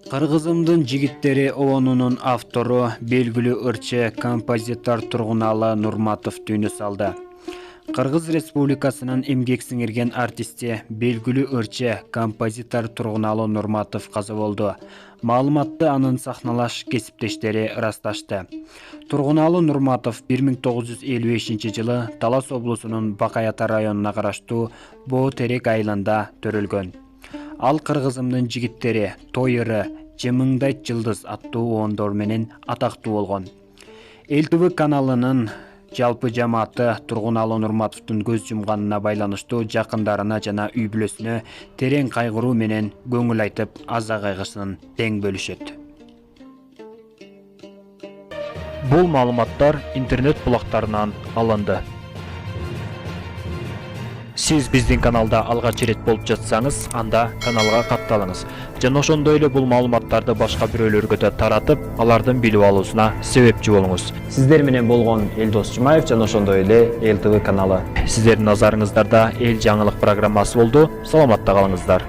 Кыргызымдын жигиттери обонунун автору, белгилүү ырчы композитор Тургуналы Нурматов дүйнө салды. Кыргыз Республикасынын эмгек сиңирген артисти, белгилүү ырчы композитор Тургуналы Нурматов каза болду. Маалыматты анын сахналаш кесиптештери ырасташты. Тургуналы Нурматов 1955 жылы Талас облусунун Бакай Ата районуна караштуу Боо Терек айылында төрөлгөн. Ал Кыргызымдын жигиттери, той ыры, Жымыңдайт жылдыз аттуу ондор менен атактуу болгон. Эл ТВ каналынын жалпы жамааты Тургуналы Нурматовдун көз жумганына байланыштуу жакындарына жана үй бүлөсүнө терең кайгыруу менен көңүл айтып, аза кайгысын тең бөлүшөт. Бул маалыматтар интернет булактарынан алынды. Сиз биздин каналда алгач ирет болуп жатсаңыз, анда каналга катталыңыз. Жана ошондой эле бул маалыматтарды башка бирөөлөргө да таратып, алардын билип алуусуна себепчи болуңуз. Сиздер менен болгон Элдос Жумаев жана ошондой эле Эл ТВ каналы. Сиздердин назарыңыздарда Эл жаңылык программасы болду. Саламатта калыңыздар.